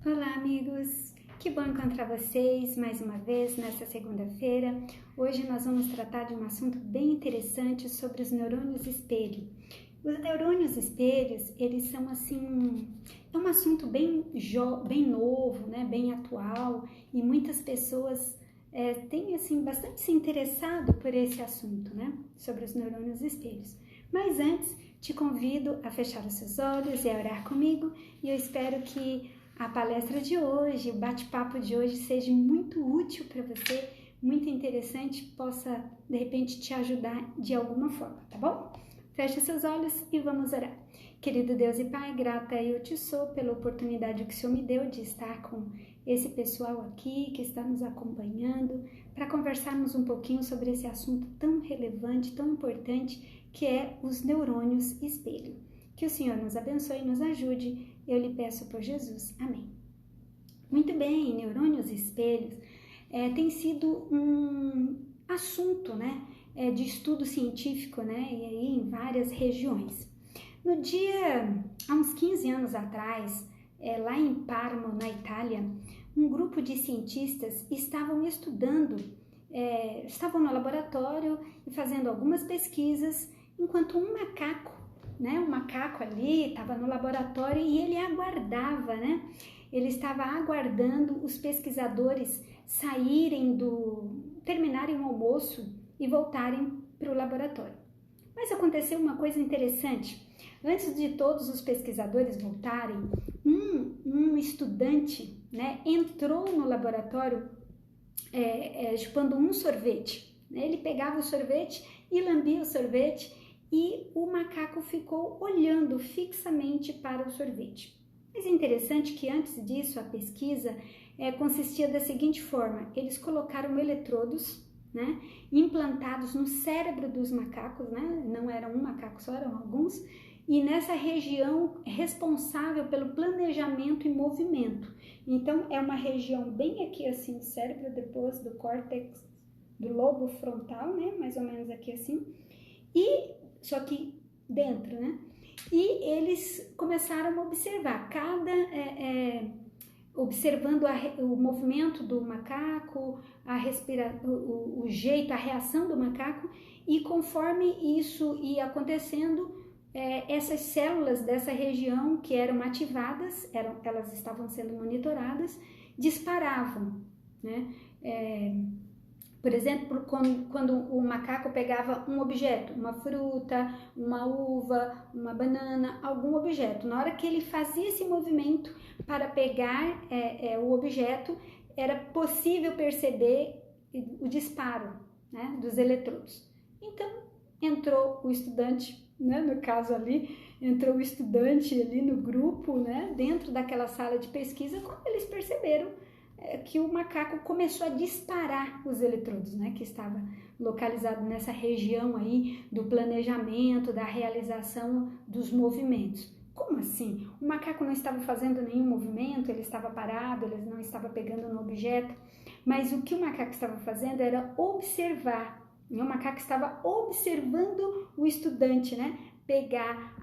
Olá, amigos! Que bom encontrar vocês mais uma vez nesta segunda-feira. Hoje nós vamos tratar de um assunto bem interessante sobre os neurônios espelho. Os neurônios espelhos, eles são assim, é um assunto bem novo, né? Bem atual, e muitas pessoas têm assim bastante se interessado por esse assunto, né? Sobre os neurônios espelhos. Mas antes, te convido a fechar os seus olhos e a orar comigo, e eu espero que a palestra de hoje, o bate-papo de hoje seja muito útil para você, muito interessante, possa de repente te ajudar de alguma forma, tá bom? Feche seus olhos e vamos orar. Querido Deus e Pai, grata eu te sou pela oportunidade que o Senhor me deu de estar com esse pessoal aqui que está nos acompanhando para conversarmos um pouquinho sobre esse assunto tão relevante, tão importante, que é os neurônios espelho. Que o Senhor nos abençoe e nos ajude, eu lhe peço por Jesus. Amém. Muito bem, neurônios espelhos tem sido um assunto, né, de estudo científico, né, e aí em várias regiões. Há uns 15 anos atrás, lá em Parma, na Itália, um grupo de cientistas estavam no laboratório e fazendo algumas pesquisas, enquanto um macaco ali estava no laboratório e ele aguardava, né? Ele estava aguardando os pesquisadores terminarem o almoço e voltarem para o laboratório. Mas aconteceu uma coisa interessante. Antes de todos os pesquisadores voltarem, um estudante, né, entrou no laboratório chupando um sorvete. Ele pegava o sorvete e lambia o sorvete, e o macaco ficou olhando fixamente para o sorvete. Mas é interessante que antes disso a pesquisa consistia da seguinte forma: eles colocaram eletrodos, né, implantados no cérebro dos macacos, né, não era um macaco só, eram alguns, e nessa região responsável pelo planejamento e movimento. Então é uma região bem aqui assim, o cérebro, depois do córtex, do lobo frontal, né, mais ou menos aqui assim, só que dentro, né? E eles começaram a observar, observando o movimento do macaco, o jeito, a reação do macaco, e conforme isso ia acontecendo, essas células dessa região que eram ativadas, elas estavam sendo monitoradas, disparavam, né? Por exemplo, quando o macaco pegava um objeto, uma fruta, uma uva, uma banana, algum objeto, na hora que ele fazia esse movimento para pegar o objeto, era possível perceber o disparo, né, dos eletrodos. Então, entrou o estudante, né, no caso ali, entrou o estudante ali no grupo, né, dentro daquela sala de pesquisa, quando eles perceberam que o macaco começou a disparar os eletrodos, né, que estava localizado nessa região aí do planejamento, da realização dos movimentos. Como assim? O macaco não estava fazendo nenhum movimento, ele estava parado, ele não estava pegando no objeto, mas o que o macaco estava fazendo era observar. O macaco estava observando o estudante, né, pegar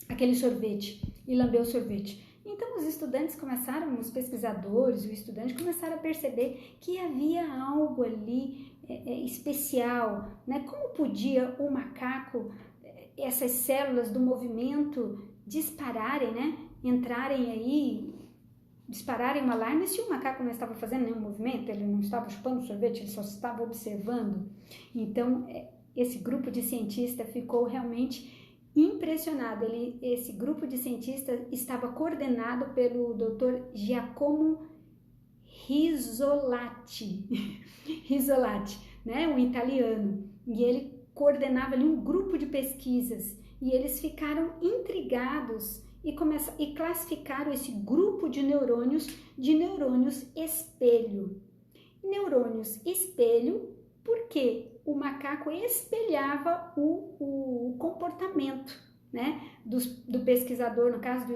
aquele sorvete e lamber o sorvete. Então os pesquisadores, o estudante começaram a perceber que havia algo ali especial, né? Como podia o macaco, essas células do movimento dispararem, né? Entrarem aí, dispararem um alarme se o macaco não estava fazendo nenhum movimento, ele não estava chupando sorvete, ele só estava observando. Então, esse grupo de cientistas ficou realmente impressionado. Esse grupo de cientistas estava coordenado pelo Dr. Giacomo Rizzolatti, né, um italiano, e ele coordenava ali um grupo de pesquisas, e eles ficaram intrigados e classificaram esse grupo de neurônios espelho. Neurônios espelho, porque o macaco espelhava o comportamento, né, do pesquisador, no caso do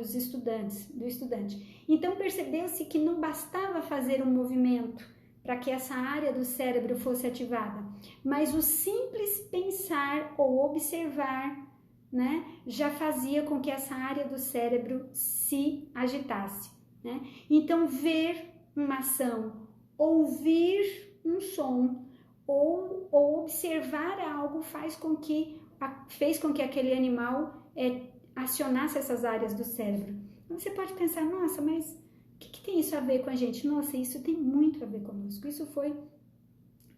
estudante. Então percebeu-se que não bastava fazer um movimento para que essa área do cérebro fosse ativada, mas o simples pensar ou observar né, já fazia com que essa área do cérebro se agitasse, né? Então, ver uma ação, ouvir um som ou observar algo fez com que aquele animal acionasse essas áreas do cérebro. Então, você pode pensar, nossa, mas o que tem isso a ver com a gente? Nossa, isso tem muito a ver conosco. Isso foi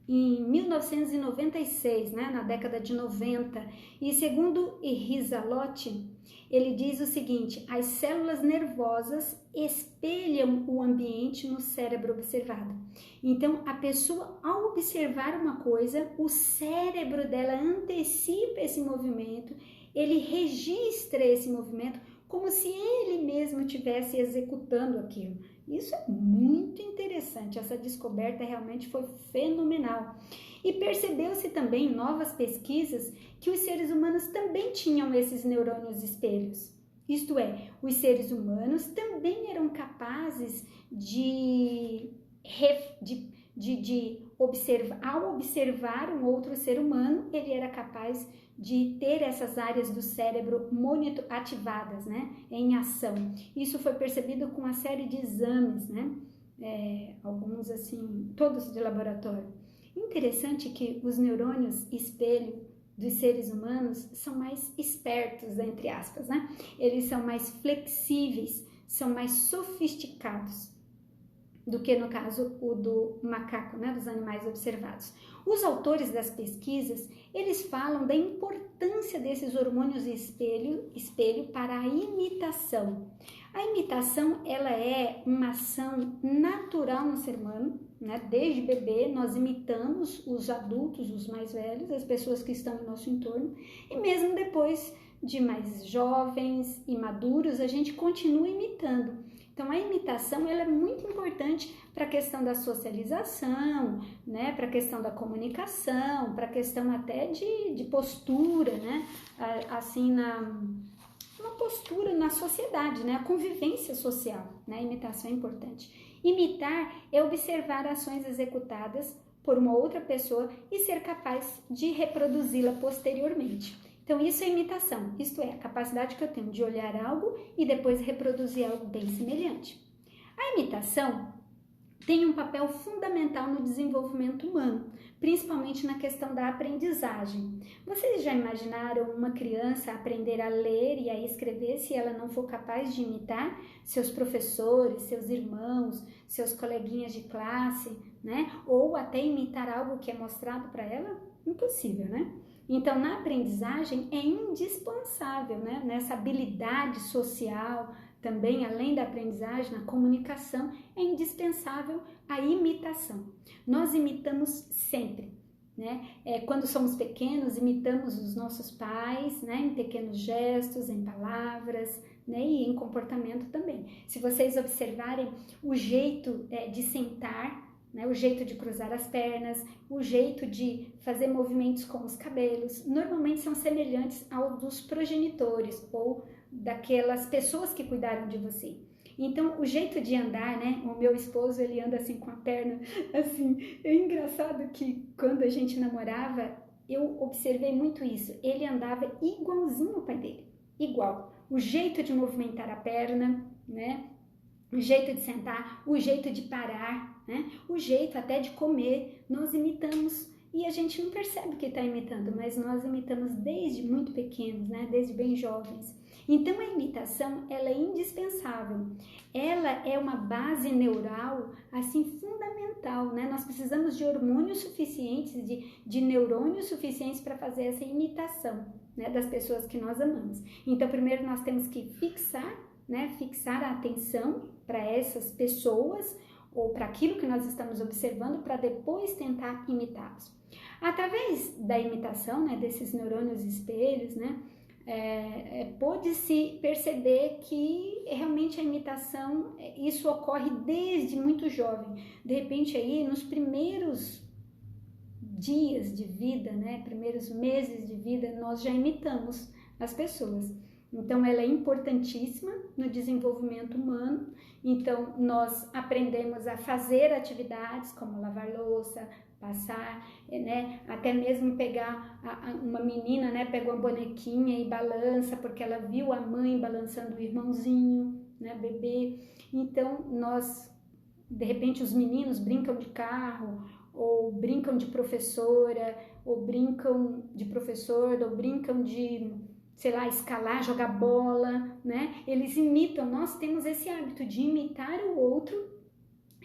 em 1996, né, na década de 90, e segundo Rizalotti, ele diz o seguinte: as células nervosas espelham o ambiente no cérebro observado. Então, a pessoa, ao observar uma coisa, o cérebro dela antecipa esse movimento, ele registra esse movimento como se ele mesmo estivesse executando aquilo. Isso é muito interessante, essa descoberta realmente foi fenomenal. E percebeu-se também em novas pesquisas que os seres humanos também tinham esses neurônios espelhos. Isto é, os seres humanos também eram capazes de observar, ao observar um outro ser humano, ele era capaz de ter essas áreas do cérebro ativadas, né, em ação. Isso foi percebido com uma série de exames, né, alguns assim, todos de laboratório. Interessante que os neurônios espelho dos seres humanos são mais espertos, entre aspas, né? Eles são mais flexíveis, são mais sofisticados do que no caso o do macaco, né, dos animais observados. Os autores das pesquisas, eles falam da importância desses hormônios espelho para a imitação. A imitação, ela é uma ação natural no ser humano, né? Desde bebê nós imitamos os adultos, os mais velhos, as pessoas que estão em nosso entorno, e mesmo depois de mais jovens e maduros, a gente continua imitando. Então, a imitação ela é muito importante para a questão da socialização, né? Para a questão da comunicação, para a questão até de postura, né? Assim, uma postura na sociedade, né? A convivência social, né? A imitação é importante. Imitar é observar ações executadas por uma outra pessoa e ser capaz de reproduzi-la posteriormente. Então, isso é imitação, isto é, a capacidade que eu tenho de olhar algo e depois reproduzir algo bem semelhante. A imitação tem um papel fundamental no desenvolvimento humano, principalmente na questão da aprendizagem. Vocês já imaginaram uma criança aprender a ler e a escrever se ela não for capaz de imitar seus professores, seus irmãos, seus coleguinhas de classe, né? Ou até imitar algo que é mostrado para ela? Impossível, né? Então, na aprendizagem é indispensável, né? Nessa habilidade social, também além da aprendizagem, na comunicação, é indispensável a imitação. Nós imitamos sempre, né? Quando somos pequenos, imitamos os nossos pais, né? Em pequenos gestos, em palavras, né? E em comportamento também. Se vocês observarem o jeito de sentar, né, o jeito de cruzar as pernas, o jeito de fazer movimentos com os cabelos, normalmente são semelhantes ao dos progenitores ou daquelas pessoas que cuidaram de você. Então, o jeito de andar, né, o meu esposo, ele anda assim com a perna, assim, é engraçado que quando a gente namorava, eu observei muito isso, ele andava igualzinho ao pai dele, igual, o jeito de movimentar a perna, né, o jeito de sentar, o jeito de parar, né? O jeito até de comer, nós imitamos e a gente não percebe que está imitando, mas nós imitamos desde muito pequenos, né? Desde bem jovens. Então a imitação ela é indispensável, ela é uma base neural assim fundamental, né? Nós precisamos de hormônios suficientes, de neurônios suficientes para fazer essa imitação, né? Das pessoas que nós amamos. Então primeiro nós temos que fixar a atenção para essas pessoas ou para aquilo que nós estamos observando para depois tentar imitá-los. Através da imitação, né, desses neurônios espelhos, né, pode-se perceber que realmente a imitação, isso ocorre desde muito jovem. De repente aí, nos primeiros dias de vida, né, primeiros meses de vida, nós já imitamos as pessoas. Então, ela é importantíssima no desenvolvimento humano. Então, nós aprendemos a fazer atividades como lavar louça, passar, né? Até mesmo pegar uma menina, né? Pega uma bonequinha e balança porque ela viu a mãe balançando o irmãozinho, né? Bebê. Então, de repente, os meninos brincam de carro, ou brincam de professora, ou brincam de professor, ou brincam de, sei lá, escalar, jogar bola, né? Eles imitam, nós temos esse hábito de imitar o outro,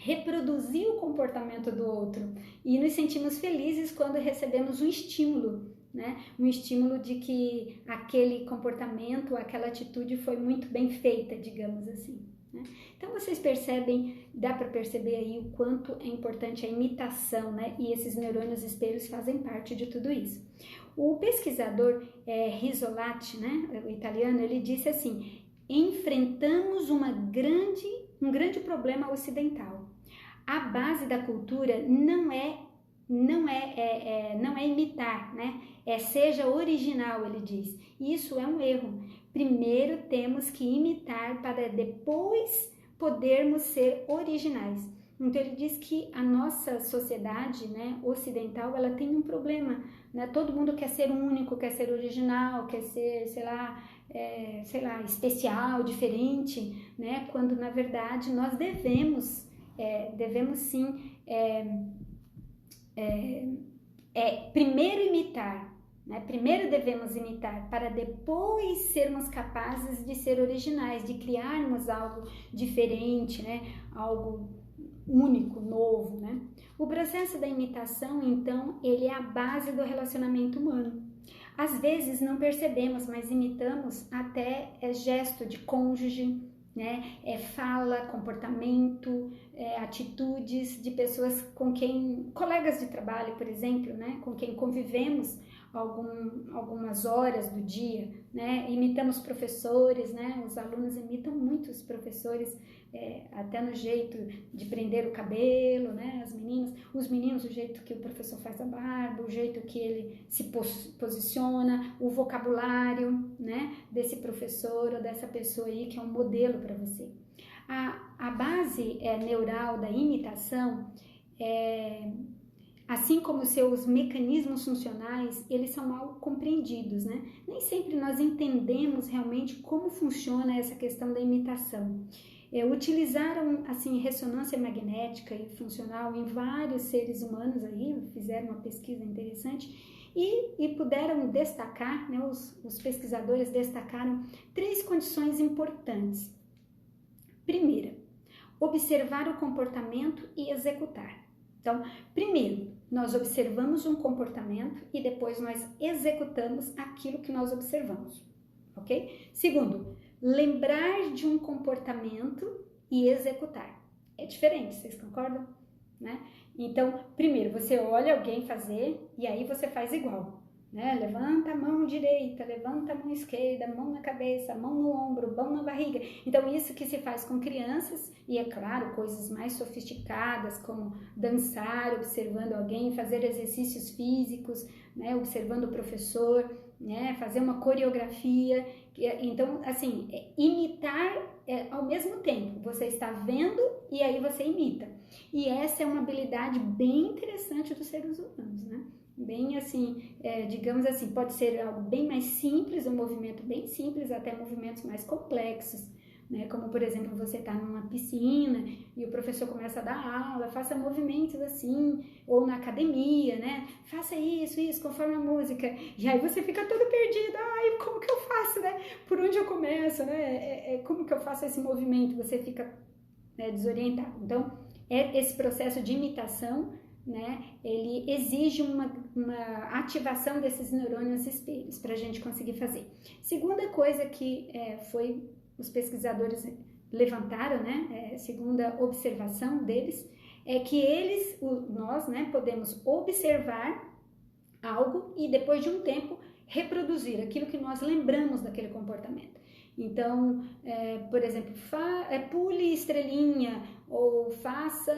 reproduzir o comportamento do outro e nos sentimos felizes quando recebemos um estímulo, né? Um estímulo de que aquele comportamento, aquela atitude foi muito bem feita, digamos assim, né? Então vocês percebem, dá para perceber aí o quanto é importante a imitação, né? E esses neurônios espelhos fazem parte de tudo isso. O pesquisador Rizzolatti, né, o italiano, ele disse assim: enfrentamos um grande problema ocidental. A base da cultura não é imitar, né? Seja original, ele diz. Isso é um erro. Primeiro temos que imitar para depois podermos ser originais. Então ele diz que a nossa sociedade, né, ocidental, ela tem um problema, né? Todo mundo quer ser único, quer ser original, quer ser, sei lá, especial, diferente, né? Quando na verdade nós devemos sim primeiro imitar, né? Primeiro devemos imitar para depois sermos capazes de ser originais, de criarmos algo diferente, né? Algo único, novo, né? O processo da imitação, então, ele é a base do relacionamento humano. Às vezes não percebemos, mas imitamos até gesto de cônjuge, né? Fala, comportamento, atitudes de pessoas colegas de trabalho, por exemplo, né? Com quem convivemos algumas horas do dia, né? Imitamos professores, né? Os alunos imitam muito os professores, até no jeito de prender o cabelo, né? Os meninos, o jeito que o professor faz a barba, o jeito que ele se posiciona, o vocabulário, né? Desse professor ou dessa pessoa aí que é um modelo para você. A base neural da imitação assim como seus mecanismos funcionais, eles são mal compreendidos, né? Nem sempre nós entendemos realmente como funciona essa questão da imitação. Utilizaram, assim, ressonância magnética e funcional em vários seres humanos aí, fizeram uma pesquisa interessante e puderam destacar, né? Os pesquisadores destacaram 3 condições importantes. Primeira, observar o comportamento e executar. Então, primeiro, nós observamos um comportamento e depois nós executamos aquilo que nós observamos, ok? Segundo, lembrar de um comportamento e executar. É diferente, vocês concordam? Né? Então, primeiro, você olha alguém fazer e aí você faz igual, né? Levanta a mão direita, levanta a mão esquerda, mão na cabeça, mão no ombro, mão na barriga. Então, isso que se faz com crianças e, é claro, coisas mais sofisticadas como dançar, observando alguém, fazer exercícios físicos, né? Observando o professor, né? Fazer uma coreografia. Então, assim, imitar ao mesmo tempo. Você está vendo e aí você imita. E essa é uma habilidade bem interessante dos seres humanos, né? Bem assim, digamos assim, pode ser algo bem mais simples, um movimento bem simples, até movimentos mais complexos, né? Como, por exemplo, você está numa piscina e o professor começa a dar aula, faça movimentos assim, ou na academia, né? Faça isso, conforme a música. E aí você fica todo perdido, como que eu faço, né? Por onde eu começo, né? Como que eu faço esse movimento? Você fica desorientado. Então, esse processo de imitação, né, ele exige uma ativação desses neurônios espelhos para a gente conseguir fazer. Segunda coisa que os pesquisadores levantaram, né, segunda observação deles, é que nós, né, podemos observar algo e depois de um tempo reproduzir aquilo que nós lembramos daquele comportamento. Então, por exemplo, pule estrelinha ou faça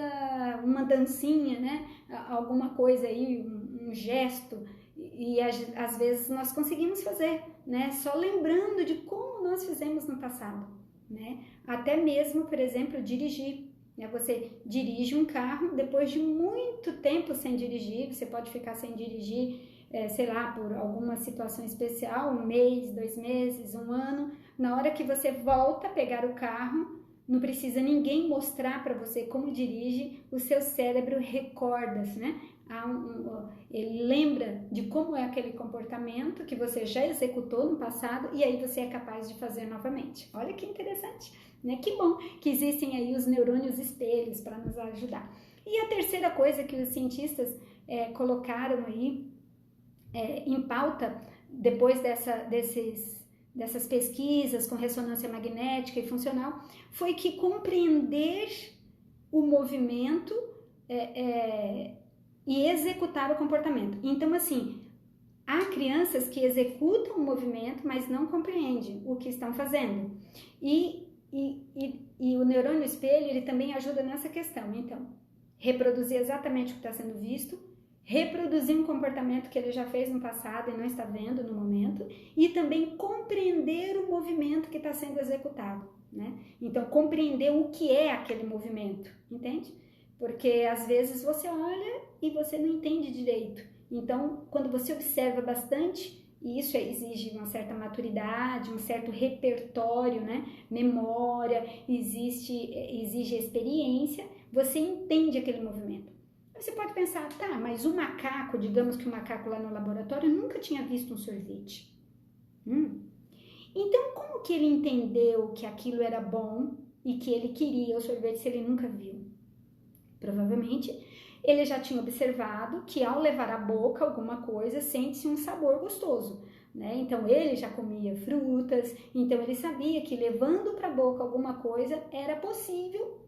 uma dancinha, né? Alguma coisa aí, um gesto, e às vezes nós conseguimos fazer, né? Só lembrando de como nós fizemos no passado, né? Até mesmo, por exemplo, dirigir. né? Você dirige um carro, depois de muito tempo sem dirigir, você pode ficar sem dirigir, sei lá, por alguma situação especial, 1 mês, 2 meses, 1 ano. Na hora que você volta a pegar o carro, não precisa ninguém mostrar para você como dirige, o seu cérebro recorda, né? Ele lembra de como é aquele comportamento que você já executou no passado e aí você é capaz de fazer novamente. Olha que interessante, né? Que bom que existem aí os neurônios espelhos para nos ajudar. E a terceira coisa que os cientistas colocaram aí em pauta depois dessas pesquisas com ressonância magnética e funcional foi que compreender o movimento e executar o comportamento. Então, assim, há crianças que executam o movimento, mas não compreendem o que estão fazendo. E o neurônio espelho, ele também ajuda nessa questão. Então, reproduzir exatamente o que está sendo visto, reproduzir um comportamento que ele já fez no passado e não está vendo no momento, e também compreender o movimento que está sendo executado, né? Então, compreender o que é aquele movimento, entende? Porque às vezes você olha e você não entende direito. Então, quando você observa bastante, e isso exige uma certa maturidade, um certo repertório, né? Memória, exige experiência, você entende aquele movimento. Você pode pensar, tá, mas o macaco, digamos que o macaco lá no laboratório nunca tinha visto um sorvete. Então, como que ele entendeu que aquilo era bom e que ele queria o sorvete se ele nunca viu? Provavelmente, ele já tinha observado que ao levar à boca alguma coisa, sente-se um sabor gostoso, né? Então, ele já comia frutas, então ele sabia que levando para a boca alguma coisa era possível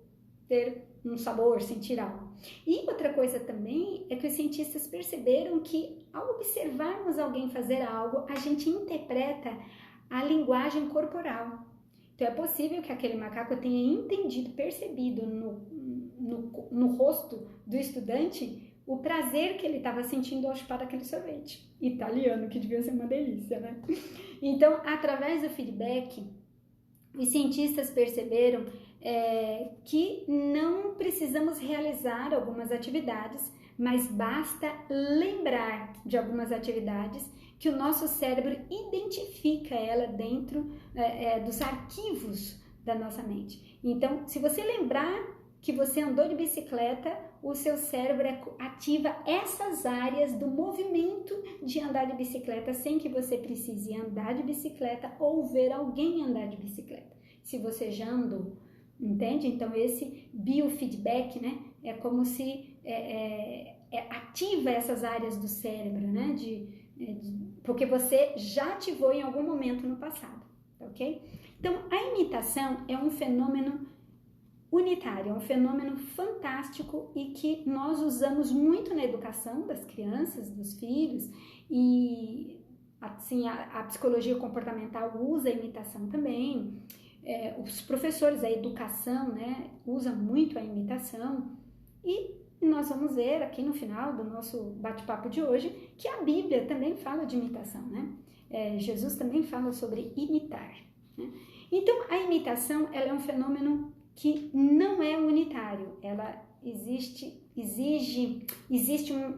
ter um sabor, sentir algo. E outra coisa também é que os cientistas perceberam que ao observarmos alguém fazer algo, a gente interpreta a linguagem corporal. Então é possível que aquele macaco tenha entendido, percebido no rosto do estudante o prazer que ele estava sentindo ao chupar aquele sorvete italiano, que devia ser uma delícia, né? Então, através do feedback, os cientistas perceberam que não precisamos realizar algumas atividades, mas basta lembrar de algumas atividades que o nosso cérebro identifica ela dentro dos arquivos da nossa mente. Então, se você lembrar que você andou de bicicleta, o seu cérebro ativa essas áreas do movimento de andar de bicicleta sem que você precise andar de bicicleta ou ver alguém andar de bicicleta. Se você já andou, entende? Então, esse biofeedback, né, é como se ativa essas áreas do cérebro, né, porque você já ativou em algum momento no passado, ok? Então, a imitação é um fenômeno unitário, é um fenômeno fantástico e que nós usamos muito na educação das crianças, dos filhos, e assim, a psicologia comportamental usa a imitação também. Os professores, a educação, né, usa muito a imitação, e nós vamos ver aqui no final do nosso bate-papo de hoje que a Bíblia também fala de imitação, né? Jesus também fala sobre imitar, né? Então, a imitação, ela é um fenômeno que não é unitário, ela existe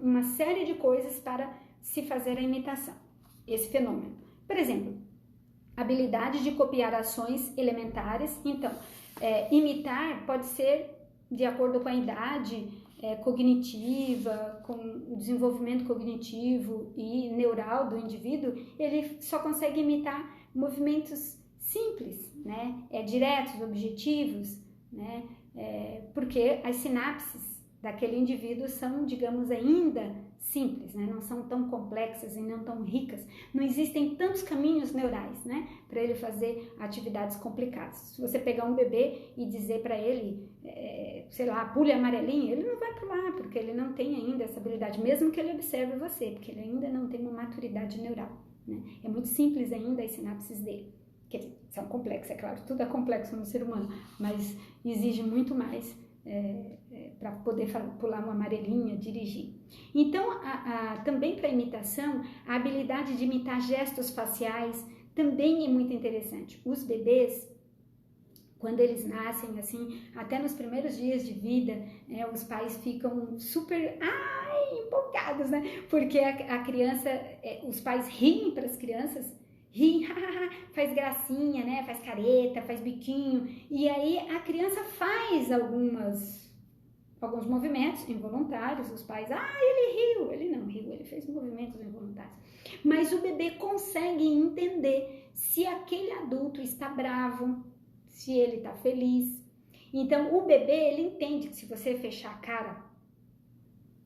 uma série de coisas para se fazer a imitação, esse fenômeno. Por exemplo, habilidade de copiar ações elementares. Então, imitar pode ser de acordo com a idade cognitiva, com o desenvolvimento cognitivo e neural do indivíduo, ele só consegue imitar movimentos simples, né? Diretos, objetivos, né? Porque as sinapses daquele indivíduo são, digamos, ainda simples, né? Não são tão complexas e não tão ricas. Não existem tantos caminhos neurais, né, para ele fazer atividades complicadas. Se você pegar um bebê e dizer para ele, sei lá, pule amarelinho, ele não vai pular, porque ele não tem ainda essa habilidade, mesmo que ele observe você, porque ele ainda não tem uma maturidade neural, né? É muito simples ainda as sinapses dele. Quer dizer, são complexas, é claro, tudo é complexo no ser humano, mas exige muito mais para poder pular uma amarelinha, dirigir. Então, também para imitação, a habilidade de imitar gestos faciais também é muito interessante. Os bebês, Quando eles nascem, assim, até nos primeiros dias de vida, os pais ficam super empolgados, né? Porque a criança, os pais riem para as crianças, riem, faz gracinha, né? Faz careta, faz biquinho, e aí a criança faz alguns movimentos involuntários, os pais, ele não riu, ele fez movimentos involuntários. Mas o bebê consegue entender se aquele adulto está bravo, se ele está feliz. Então, o bebê, ele entende que se você fechar a cara,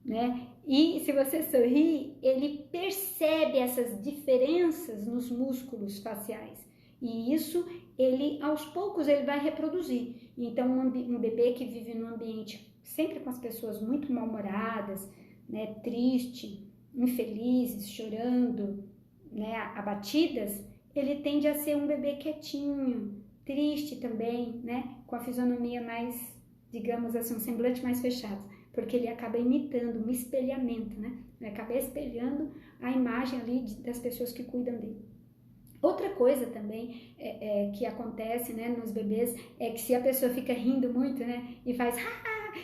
né, e se você sorrir, ele percebe essas diferenças nos músculos faciais. E isso, ele, aos poucos, ele vai reproduzir. Então, um bebê que vive num ambiente sempre com as pessoas muito mal-humoradas, né, triste, infelizes, chorando, né, abatidas, ele tende a ser um bebê quietinho, triste também, né, com a fisionomia mais, digamos assim, um semblante mais fechado, porque ele acaba imitando um espelhamento, né, ele acaba espelhando a imagem ali das pessoas que cuidam dele. Outra coisa também que acontece, né, nos bebês é que se a pessoa fica rindo muito, né, e faz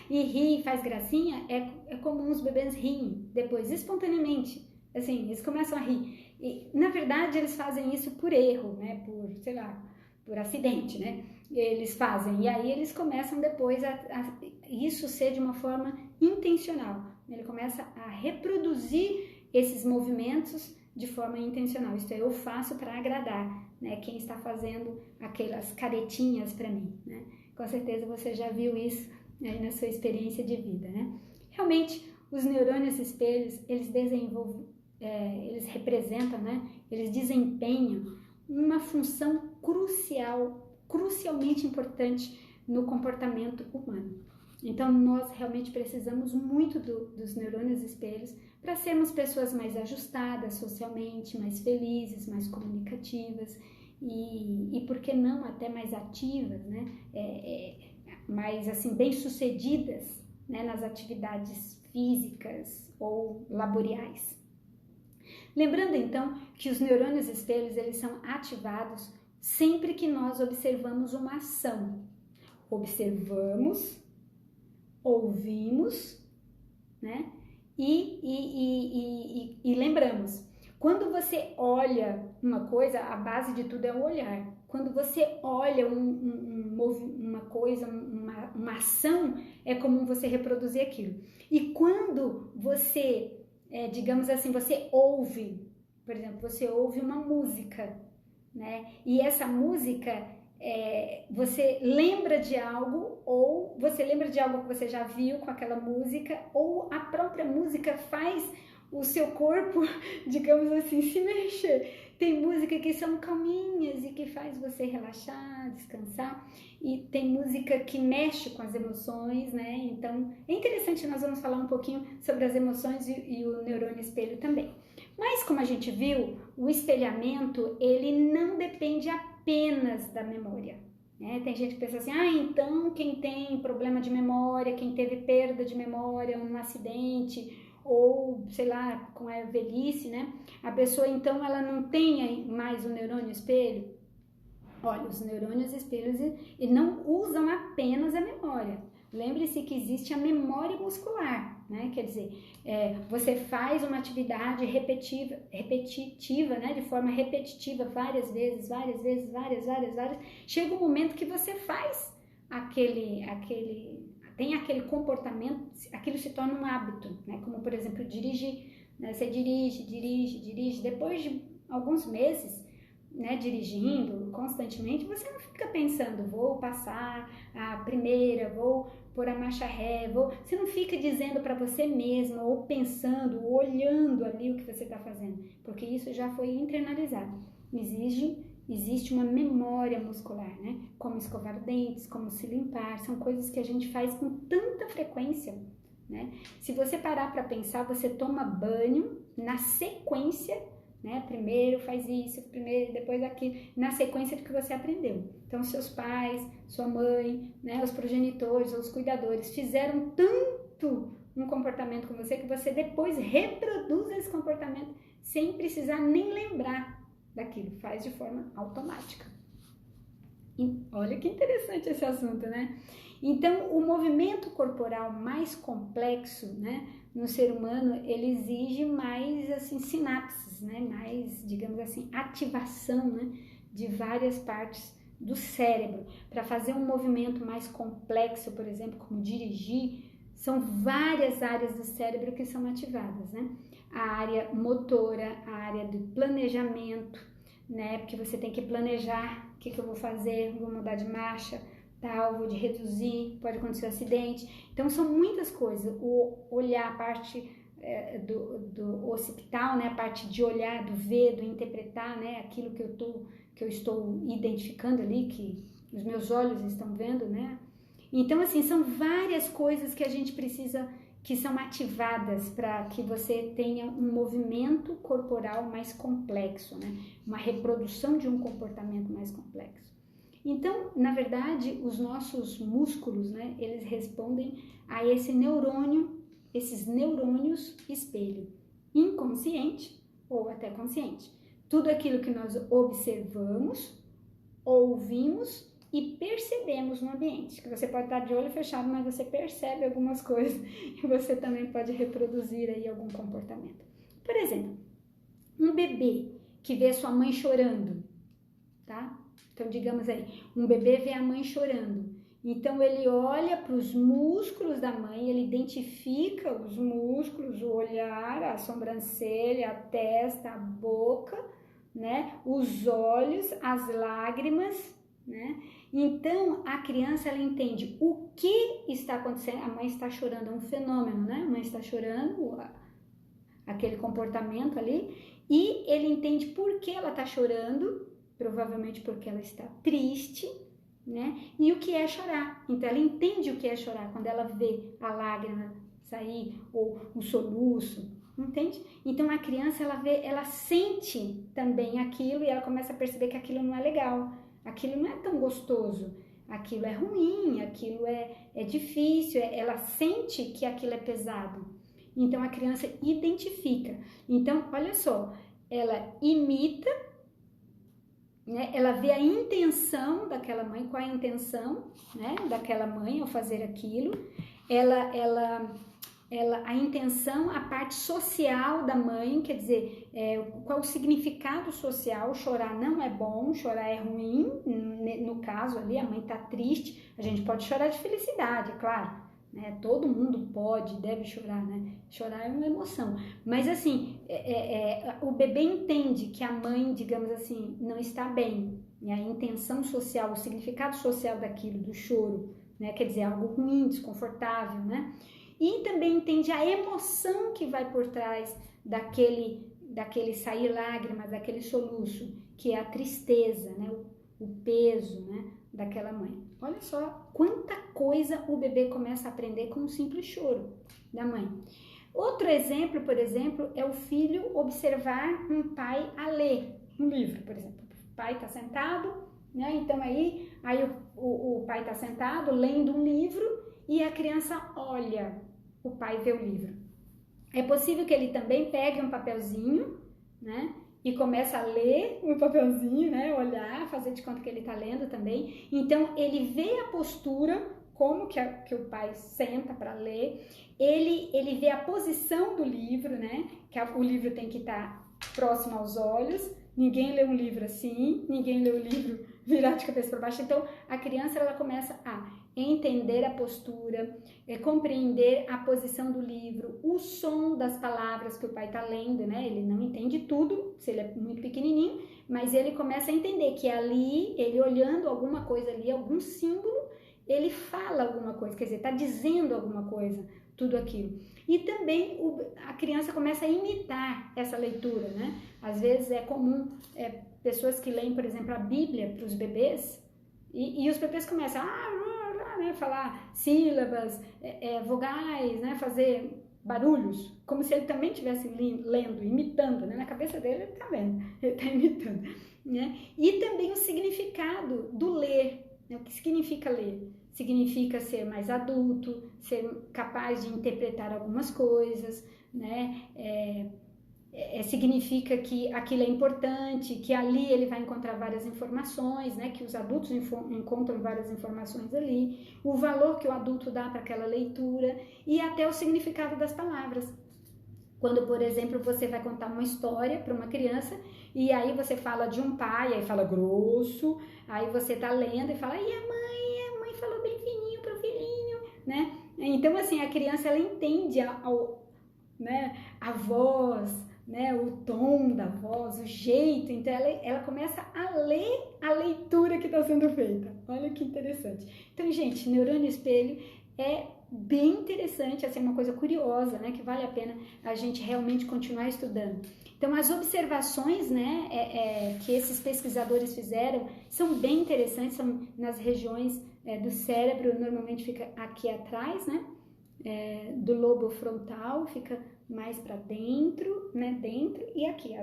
e ri, faz gracinha, é comum os bebês riem depois, espontaneamente, assim, eles começam a rir. E, na verdade, eles fazem isso por erro, né, por acidente, né, eles fazem, e aí eles começam depois a isso ser de uma forma intencional, ele começa a reproduzir esses movimentos de forma intencional, isto é, eu faço para agradar, né, quem está fazendo aquelas caretinhas para mim, né, com certeza você já viu isso aí na sua experiência de vida, né. Realmente, os neurônios espelhos, eles desenvolvem, eles representam, né, eles desempenham uma função crucialmente importante no comportamento humano. Então, nós realmente precisamos muito dos neurônios espelhos para sermos pessoas mais ajustadas socialmente, mais felizes, mais comunicativas e por que não até mais ativas, né? Mais assim, bem-sucedidas, né? Nas atividades físicas ou laboriais. Lembrando então que os neurônios espelhos eles são ativados sempre que nós observamos uma ação. Observamos, ouvimos, né? E lembramos. Quando você olha uma coisa, a base de tudo é o olhar. Quando você olha uma coisa, uma ação, é comum você reproduzir aquilo. E quando você, digamos assim, você ouve, por exemplo, você ouve uma música, né? E essa música, você lembra de algo, ou você lembra de algo que você já viu com aquela música, ou a própria música faz o seu corpo, digamos assim, se mexer. Tem música que são calminhas e que faz você relaxar, descansar, e tem música que mexe com as emoções, né? Então, é interessante, nós vamos falar um pouquinho sobre as emoções e o neurônio espelho também. Mas, como a gente viu, o espelhamento, ele não depende apenas da memória, né? Tem gente que pensa assim, então quem tem problema de memória, quem teve perda de memória, um acidente, ou, sei lá, com a velhice, né? A pessoa, então, ela não tem mais o neurônio espelho? Olha, os neurônios espelhos não usam apenas a memória. Lembre-se que existe a memória muscular, né? Quer dizer, você faz uma atividade repetitiva, né? De forma repetitiva, várias vezes, chega um momento que você faz tem aquele comportamento, aquilo se torna um hábito, né? Como, por exemplo, dirigir, né? Você dirige, depois de alguns meses, né, dirigindo constantemente, você não fica pensando, vou passar a primeira, vou pôr a marcha ré, você não fica dizendo para você mesma, ou pensando, ou olhando ali o que você está fazendo, porque isso já foi internalizado. Existe uma memória muscular, né? Como escovar dentes, como se limpar, são coisas que a gente faz com tanta frequência, né? Se você parar para pensar, você toma banho na sequência, né? Primeiro faz isso, depois aquilo, na sequência do que você aprendeu. Então, seus pais, sua mãe, né? Os progenitores ou os cuidadores fizeram tanto um comportamento com você que você depois reproduz esse comportamento sem precisar nem lembrar daquilo, faz de forma automática. Olha que interessante esse assunto, né? Então, o movimento corporal mais complexo, né, no ser humano, ele exige mais, assim, sinapses, né, mais, digamos assim, ativação, né, de várias partes do cérebro. Para fazer um movimento mais complexo, por exemplo, como dirigir, são várias áreas do cérebro que são ativadas, né? A área motora, a área do planejamento, né, porque você tem que planejar o que eu vou fazer, vou mudar de marcha, tal, vou de reduzir, pode acontecer um acidente. Então, são muitas coisas. O olhar, a parte do occipital, né, a parte de olhar, do ver, do interpretar, né, aquilo que eu estou identificando ali, que os meus olhos estão vendo, né. Então, assim, são várias coisas que a gente precisa, que são ativadas para que você tenha um movimento corporal mais complexo, né? Uma reprodução de um comportamento mais complexo. Então, na verdade, os nossos músculos, né, eles respondem a esse neurônio, esses neurônios espelho, inconsciente ou até consciente. Tudo aquilo que nós observamos, ouvimos e percebemos no ambiente, que você pode estar de olho fechado, mas você percebe algumas coisas e você também pode reproduzir aí algum comportamento. Por exemplo, um bebê que vê sua mãe chorando, tá? Então, digamos aí, um bebê vê a mãe chorando. Então, ele olha para os músculos da mãe, ele identifica os músculos, o olhar, a sobrancelha, a testa, a boca, né? Os olhos, as lágrimas, né? Então, a criança, ela entende o que está acontecendo. A mãe está chorando, é um fenômeno, né? A mãe está chorando, aquele comportamento ali, e ele entende por que ela está chorando, provavelmente porque ela está triste, né? E o que é chorar. Então, ela entende o que é chorar quando ela vê a lágrima sair ou o soluço, entende? Então, a criança, ela sente também aquilo e ela começa a perceber que aquilo não é legal, aquilo não é tão gostoso, aquilo é ruim, aquilo é difícil, ela sente que aquilo é pesado. Então, a criança identifica. Então, olha só, ela imita, né? Ela vê a intenção daquela mãe, qual é a intenção, né, daquela mãe ao fazer aquilo, a intenção, a parte social da mãe, quer dizer, qual o significado social. Chorar não é bom, chorar é ruim, no caso ali, a mãe está triste, a gente pode chorar de felicidade, é claro, né? Todo mundo pode, deve chorar, né? Chorar é uma emoção, mas assim, o bebê entende que a mãe, digamos assim, não está bem, e a intenção social, o significado social daquilo, do choro, né? Quer dizer, algo ruim, desconfortável, né? E também entende a emoção que vai por trás daquele sair lágrimas, daquele soluço, que é a tristeza, né? O peso, né, daquela mãe. Olha só quanta coisa o bebê começa a aprender com um simples choro da mãe. Outro exemplo, por exemplo, é o filho observar um pai a ler um livro, por exemplo. O pai está sentado, né? Então aí o pai está sentado lendo um livro e a criança olha o pai vê o livro. É possível que ele também pegue um papelzinho, né? E comece a ler o papelzinho, né? Olhar, fazer de conta que ele está lendo também. Então, ele vê a postura, como que o pai senta para ler. Ele vê a posição do livro, né? Que o livro tem que estar próximo aos olhos. Ninguém lê um livro assim, ninguém lê o livro virado de cabeça para baixo. Então, a criança, ela começa a entender a postura, compreender a posição do livro, o som das palavras que o pai está lendo, né? Ele não entende tudo, se ele é muito pequenininho, mas ele começa a entender que ali, ele olhando alguma coisa ali, algum símbolo, ele fala alguma coisa, quer dizer, está dizendo alguma coisa, tudo aquilo. E também a criança começa a imitar essa leitura, né? Às vezes é comum pessoas que leem, por exemplo, a Bíblia para os bebês, e os bebês começam né, falar sílabas, vogais, né, fazer barulhos, como se ele também estivesse lendo, imitando, né? Na cabeça dele ele está vendo, ele está imitando, né? E também o significado do ler, né? O que significa ler? Significa ser mais adulto, ser capaz de interpretar algumas coisas, né? significa que aquilo é importante, que ali ele vai encontrar várias informações, né? Que os adultos encontram várias informações ali, o valor que o adulto dá para aquela leitura e até o significado das palavras. Quando, por exemplo, você vai contar uma história para uma criança e aí você fala de um pai, aí fala grosso, aí você tá lendo e fala, e a mãe falou bem fininho pro filhinho, né? Então, assim, a criança, ela entende né, a voz, né, o tom da voz, o jeito, então ela começa a ler a leitura que está sendo feita. Olha que interessante. Então, gente, neurônio espelho é bem interessante, assim, uma coisa curiosa, né, que vale a pena a gente realmente continuar estudando. Então, as observações, né, que esses pesquisadores fizeram são bem interessantes, são nas regiões do cérebro, normalmente fica aqui atrás, né, do lobo frontal, fica mais para dentro, né, dentro e aqui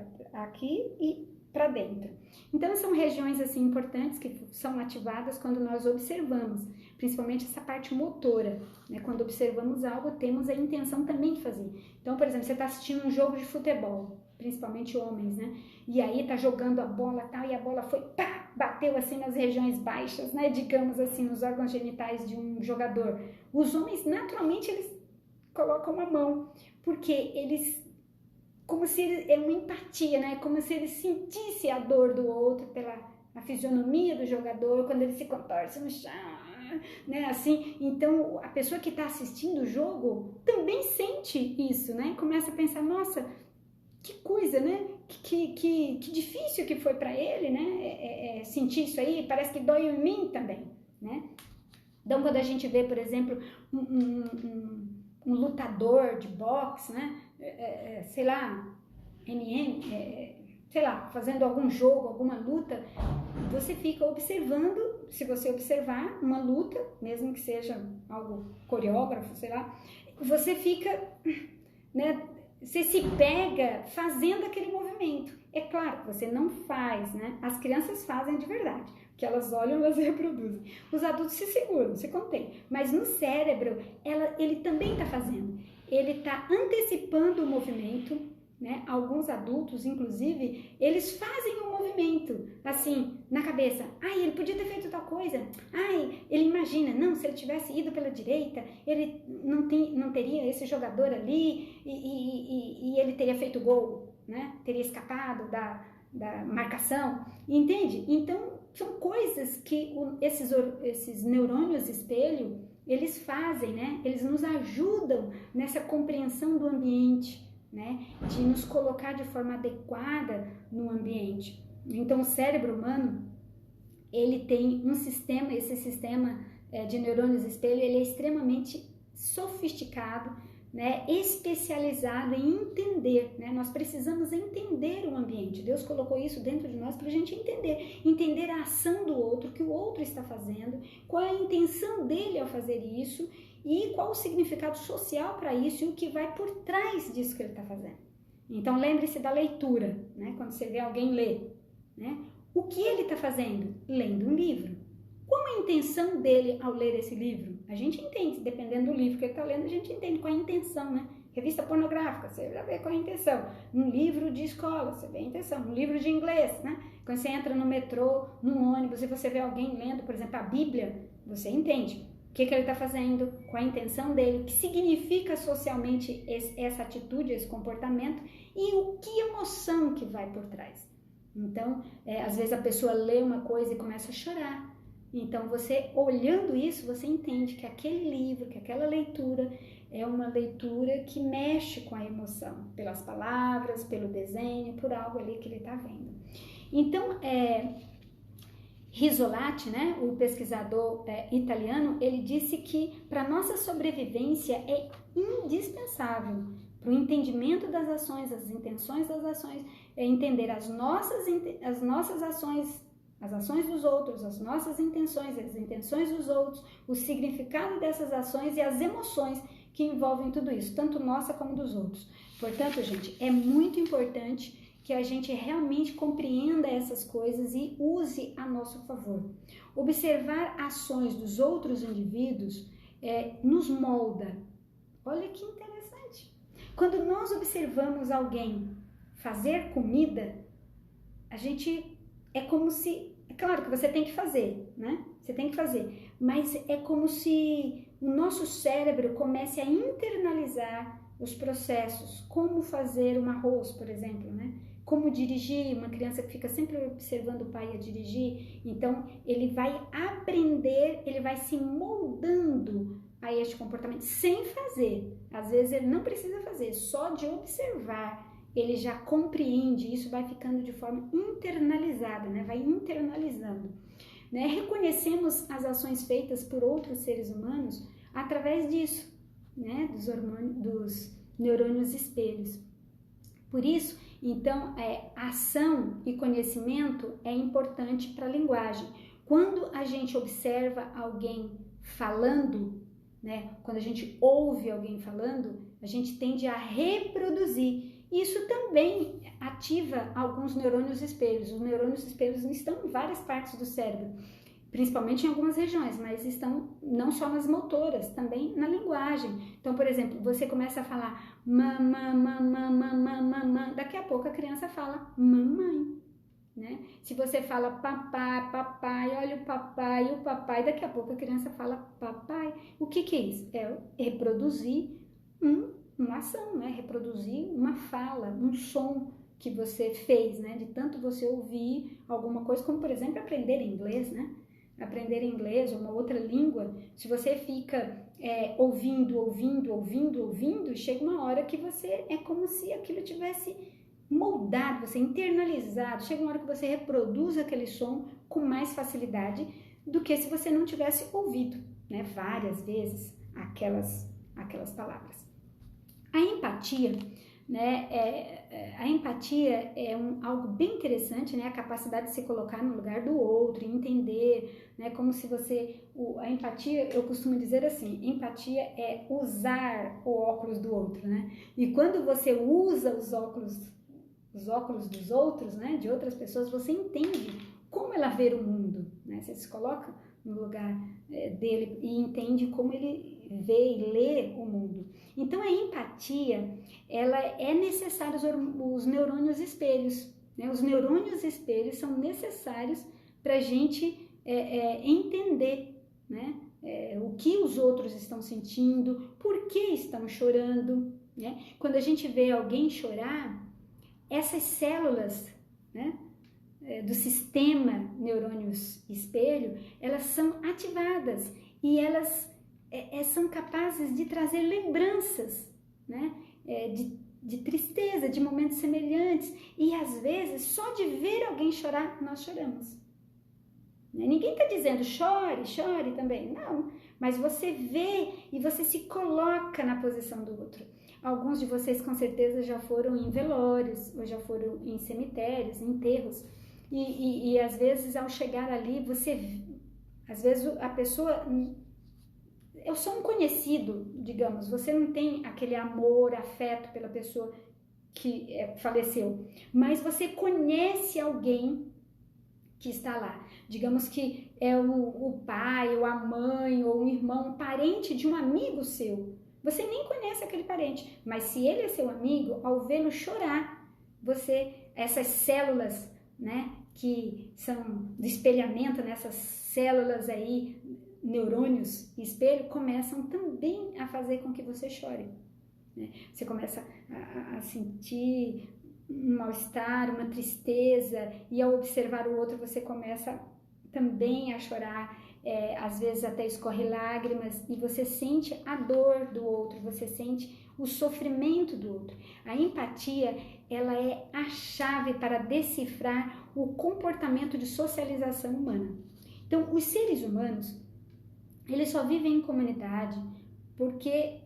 e para dentro. Então, são regiões, assim, importantes que são ativadas quando nós observamos, principalmente essa parte motora, né, quando observamos algo, temos a intenção também de fazer. Então, por exemplo, você está assistindo um jogo de futebol, principalmente homens, né, e aí tá jogando a bola tal, e a bola foi, pá, bateu assim nas regiões baixas, né, digamos assim, nos órgãos genitais de um jogador. Os homens, naturalmente, eles colocam a mão, porque eles, como se é uma empatia, né, como se ele sentisse a dor do outro pela a fisionomia do jogador, quando ele se contorce no chão, né, assim. Então, a pessoa que está assistindo o jogo também sente isso, né, começa a pensar, nossa, que coisa, né? Que difícil que foi para ele, né? Sentir isso aí, parece que dói em mim também, né? Então, quando a gente vê, por exemplo, um lutador de boxe, né? Sei lá, sei lá, fazendo algum jogo, alguma luta, você fica observando, se você observar uma luta, mesmo que seja algo coreógrafo, sei lá, você fica, né? Você se pega fazendo aquele movimento. É claro que você não faz, né? As crianças fazem de verdade. O que elas olham, elas reproduzem. Os adultos se seguram, se contêm. Mas no cérebro, ele também está fazendo. Ele está antecipando o movimento, né? Alguns adultos, inclusive, eles fazem um movimento, assim, na cabeça. Ai, ele podia ter feito tal coisa. Ai, ele imagina, não, se ele tivesse ido pela direita, ele não teria esse jogador ali e ele teria feito gol, né? Teria escapado da marcação, entende? Então, são coisas que esses neurônios espelho, eles fazem, né? Eles nos ajudam nessa compreensão do ambiente, né, de nos colocar de forma adequada no ambiente. Então, o cérebro humano, ele tem um sistema, esse sistema de neurônios espelho, ele é extremamente sofisticado, né, especializado em entender, né, nós precisamos entender o ambiente. Deus colocou isso dentro de nós para a gente entender a ação do outro, o que o outro está fazendo, qual é a intenção dele ao fazer isso, e qual o significado social para isso e o que vai por trás disso que ele está fazendo. Então, lembre-se da leitura, né? Quando você vê alguém ler, né? O que ele está fazendo? Lendo um livro. Qual a intenção dele ao ler esse livro? A gente entende, dependendo do livro que ele está lendo, a gente entende qual é a intenção, né? Revista pornográfica, você já vê qual é a intenção. Um livro de escola, você vê a intenção. Um livro de inglês, né? Quando você entra no metrô, no ônibus, e você vê alguém lendo, por exemplo, a Bíblia, você entende o que ele está fazendo, qual a intenção dele, o que significa socialmente essa atitude, esse comportamento e o que emoção que vai por trás. Então, às vezes a pessoa lê uma coisa e começa a chorar. Então, você olhando isso, você entende que aquele livro, que aquela leitura é uma leitura que mexe com a emoção, pelas palavras, pelo desenho, por algo ali que ele está vendo. Então, Rizzolatti, né, o pesquisador italiano, ele disse que para nossa sobrevivência é indispensável para o entendimento das ações, as intenções das ações, entender as nossas ações, as ações dos outros, as nossas intenções, as intenções dos outros, o significado dessas ações e as emoções que envolvem tudo isso, tanto nossa como dos outros. Portanto, gente, é muito importante que a gente realmente compreenda essas coisas e use a nosso favor. Observar ações dos outros indivíduos nos molda. Olha que interessante. Quando nós observamos alguém fazer comida, a gente é como se, é claro que você tem que fazer, né? Você tem que fazer, mas é como se o nosso cérebro comece a internalizar os processos, como fazer um arroz, por exemplo, né? Como dirigir, uma criança que fica sempre observando o pai a dirigir, então ele vai aprender, ele vai se moldando a este comportamento sem fazer. Às vezes ele não precisa fazer, só de observar ele já compreende, isso vai ficando de forma internalizada, né? Vai internalizando. Né? Reconhecemos as ações feitas por outros seres humanos através disso, né? Dos neurônios espelhos. Por isso, então, ação e conhecimento é importante para a linguagem. Quando a gente observa alguém falando, né? Quando a gente ouve alguém falando, a gente tende a reproduzir. Isso também ativa alguns neurônios espelhos. Os neurônios espelhos estão em várias partes do cérebro, principalmente em algumas regiões, mas estão não só nas motoras, também na linguagem. Então, por exemplo, você começa a falar mamã, mamã, mamã, mamã, daqui a pouco a criança fala mamãe, né? Se você fala papai, papai, olha o papai, daqui a pouco a criança fala papai. O que é isso? É reproduzir uma ação, né? Reproduzir uma fala, um som que você fez, né? De tanto você ouvir alguma coisa, como por exemplo aprender inglês, né? Aprender inglês ou uma outra língua, se você fica ouvindo, chega uma hora que você é como se aquilo tivesse moldado, você internalizado, chega uma hora que você reproduz aquele som com mais facilidade do que se você não tivesse ouvido, né? Várias vezes aquelas palavras. A empatia, né, a empatia é algo bem interessante, né, a capacidade de se colocar no lugar do outro, entender, né, como se a empatia, eu costumo dizer assim, empatia é usar o óculos do outro, né, e quando você usa os óculos dos outros, né, de outras pessoas, você entende como ela vê o mundo, né, você se coloca no lugar dele e entende como ele vê e lê o mundo. Então, a empatia, ela é necessária, os neurônios espelhos, né? Os neurônios espelhos são necessários para a gente entender, né? O que os outros estão sentindo, por que estão chorando, né? Quando a gente vê alguém chorar, essas células, né, do sistema neurônios espelho, elas são ativadas e elas são capazes de trazer lembranças, né, de tristeza, de momentos semelhantes, e às vezes só de ver alguém chorar, nós choramos. Ninguém está dizendo chore também, não, mas você vê e você se coloca na posição do outro. Alguns de vocês com certeza já foram em velórios, ou já foram em cemitérios, em enterros, e às vezes ao chegar ali, às vezes a pessoa, eu sou um conhecido, digamos, você não tem aquele amor, afeto pela pessoa que faleceu, mas você conhece alguém que está lá, digamos que é o pai, ou a mãe, ou um irmão, um parente de um amigo seu. Você nem conhece aquele parente, mas se ele é seu amigo, ao vê-lo chorar, essas células, né, que são do espelhamento, nessas células aí, neurônios espelho, começam também a fazer com que você chore, né? Você começa a sentir um mal-estar, uma tristeza, e ao observar o outro você começa também a chorar, às vezes até escorre lágrimas, e você sente a dor do outro, você sente o sofrimento do outro. A empatia, ela é a chave para decifrar o comportamento de socialização humana. Então, os seres humanos, eles só vivem em comunidade porque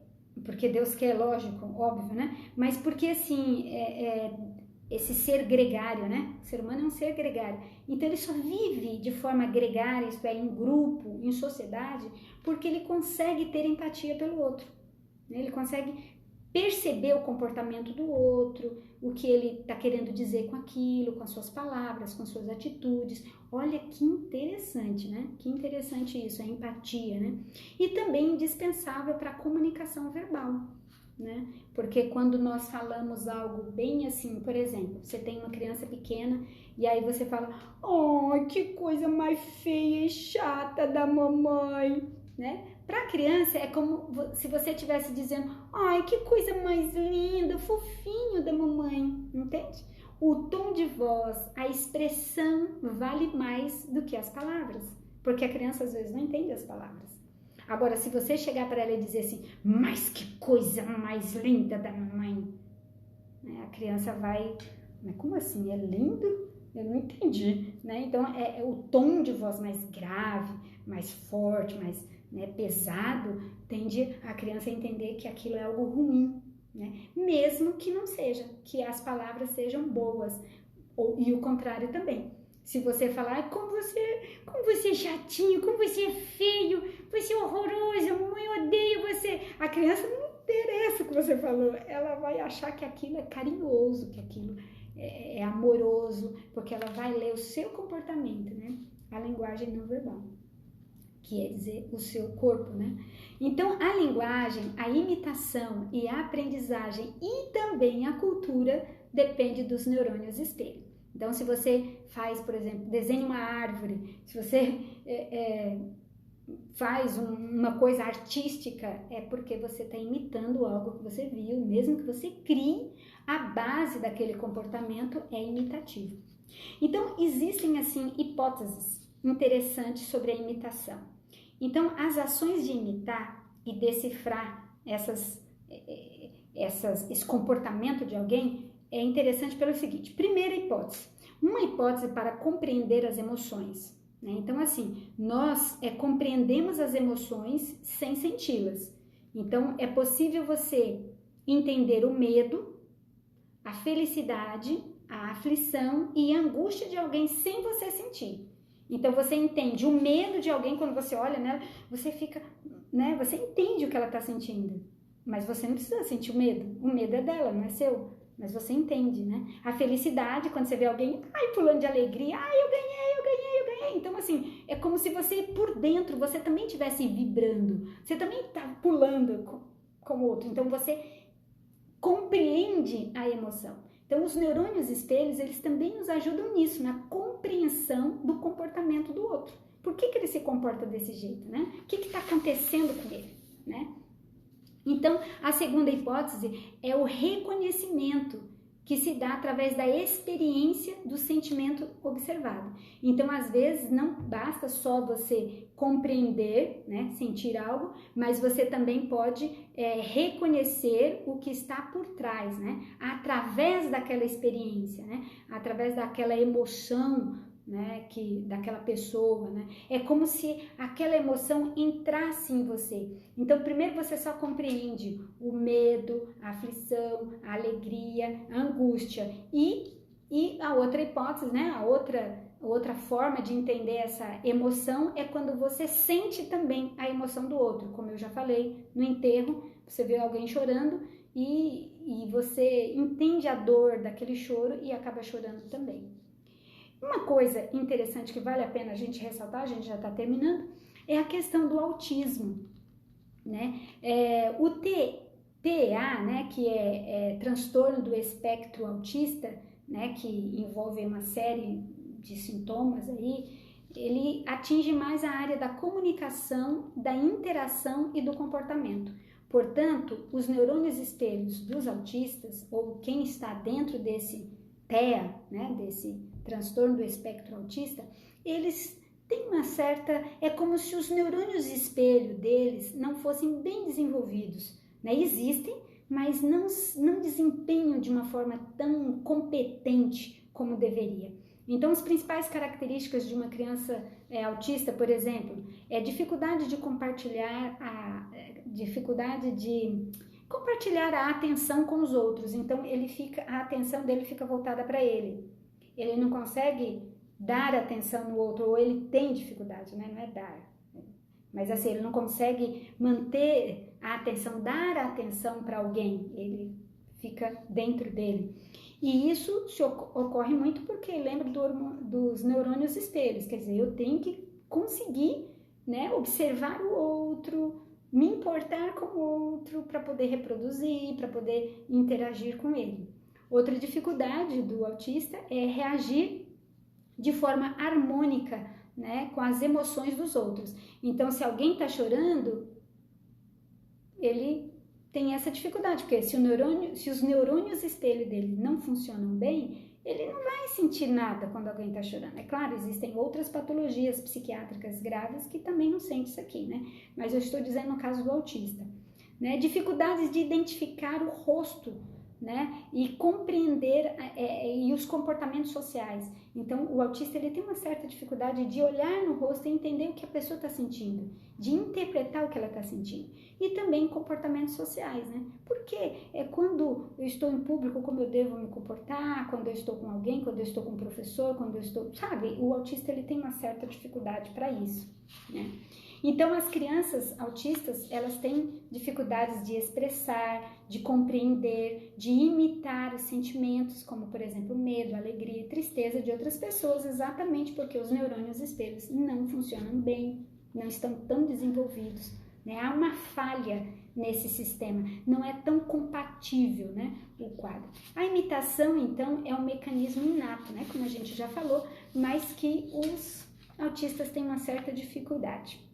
Deus quer, lógico, óbvio, né? Mas porque, assim, esse ser gregário, né? O ser humano é um ser gregário. Então, ele só vive de forma gregária, isto é, em grupo, em sociedade, porque ele consegue ter empatia pelo outro, né? Ele consegue perceber o comportamento do outro, o que ele está querendo dizer com aquilo, com as suas palavras, com as suas atitudes. Olha que interessante, né? Que interessante isso, a empatia, né? E também indispensável para a comunicação verbal, né? Porque quando nós falamos algo bem assim, por exemplo, você tem uma criança pequena e aí você fala, oh, que coisa mais feia e chata da mamãe, né? Para a criança é como se você estivesse dizendo, ai, que coisa mais linda, fofinho da mamãe, entende? O tom de voz, a expressão vale mais do que as palavras, porque a criança às vezes não entende as palavras. Agora, se você chegar para ela e dizer assim, mas que coisa mais linda da mamãe, né? A criança vai, mas como assim, é lindo? Eu não entendi, né? Então, é o tom de voz mais grave, mais forte, mais, né, pesado, tende a criança a entender que aquilo é algo ruim, né? Mesmo que não seja, que as palavras sejam boas, e o contrário também. Se você falar, como você é chatinho, como você é feio, você é horroroso, a mamãe odeia você. A criança não interessa o que você falou, ela vai achar que aquilo é carinhoso, que aquilo é amoroso, porque ela vai ler o seu comportamento, né? A linguagem não verbal, que é dizer o seu corpo, né? Então, a linguagem, a imitação e a aprendizagem e também a cultura depende dos neurônios espelho. Então, se você faz, por exemplo, desenha uma árvore, se você faz uma coisa artística, é porque você está imitando algo que você viu, mesmo que você crie, a base daquele comportamento é imitativo. Então, existem, assim, hipóteses interessantes sobre a imitação. Então, as ações de imitar e decifrar esse comportamento de alguém é interessante pelo seguinte. Primeira hipótese, uma hipótese para compreender as emoções, né? Então, assim, nós compreendemos as emoções sem senti-las. Então, é possível você entender o medo, a felicidade, a aflição e a angústia de alguém sem você sentir. Então, você entende o medo de alguém quando você olha nela, você fica, né? Você entende o que ela está sentindo, mas você não precisa sentir o medo é dela, não é seu, mas você entende, né? A felicidade, quando você vê alguém, ai, pulando de alegria, ai, eu ganhei. Então, assim, é como se você, por dentro, você também estivesse vibrando, você também está pulando com o outro, então você compreende a emoção. Então, os neurônios espelhos, eles também nos ajudam nisso, na compreensão do comportamento do outro. Por que ele se comporta desse jeito, né? O que está acontecendo com ele, né? Então, a segunda hipótese é o reconhecimento que se dá através da experiência do sentimento observado. Então, às vezes, não basta só você compreender, né, sentir algo, mas você também pode reconhecer o que está por trás, né, através daquela experiência, né, através daquela emoção, né, daquela pessoa, né? É como se aquela emoção entrasse em você. Então, primeiro você só compreende o medo, a aflição, a alegria, a angústia e a outra hipótese, né? A outra forma de entender essa emoção é quando você sente também a emoção do outro. Como eu já falei, no enterro, você vê alguém chorando e você entende a dor daquele choro e acaba chorando também. Uma coisa interessante que vale a pena a gente ressaltar, a gente já está terminando, é a questão do autismo, né? O TEA, né, que é transtorno do espectro autista, né, que envolve uma série de sintomas aí, ele atinge mais a área da comunicação, da interação e do comportamento. Portanto, os neurônios espelhos dos autistas, ou quem está dentro desse TEA, né, desse transtorno do espectro autista, eles têm uma certa... É como se os neurônios espelho deles não fossem bem desenvolvidos, né? Existem, mas não desempenham de uma forma tão competente como deveria. Então, as principais características de uma criança autista, por exemplo, é dificuldade de compartilhar a atenção com os outros. Então, a atenção dele fica voltada para ele. Ele não consegue dar atenção no outro, ou ele tem dificuldade, né? Não é dar. Mas assim, ele não consegue manter a atenção, dar atenção para alguém. Ele fica dentro dele. E isso ocorre muito porque lembra dos neurônios espelhos. Quer dizer, eu tenho que conseguir, né, observar o outro, me importar com o outro para poder reproduzir, para poder interagir com ele. Outra dificuldade do autista é reagir de forma harmônica, né, com as emoções dos outros. Então, se alguém está chorando, ele tem essa dificuldade, porque se os neurônios espelho dele não funcionam bem, ele não vai sentir nada quando alguém está chorando. É claro, existem outras patologias psiquiátricas graves que também não sentem isso aqui, né? Mas eu estou dizendo no caso do autista, né? Dificuldades de identificar o rosto, né? E compreender e os comportamentos sociais. Então, o autista ele tem uma certa dificuldade de olhar no rosto e entender o que a pessoa está sentindo, de interpretar o que ela está sentindo. E também comportamentos sociais, né? Porque é quando eu estou em público, como eu devo me comportar, quando eu estou com alguém, quando eu estou com um professor, quando eu estou... Sabe, o autista ele tem uma certa dificuldade para isso, né? Então, as crianças autistas, elas têm dificuldades de expressar, de compreender, de imitar os sentimentos, como, por exemplo, medo, alegria, tristeza de outras pessoas, exatamente porque os neurônios espelhos não funcionam bem, não estão tão desenvolvidos, né? Há uma falha nesse sistema, não é tão compatível, né, o quadro. A imitação, então, é um mecanismo inato, né, como a gente já falou, mas que os autistas têm uma certa dificuldade.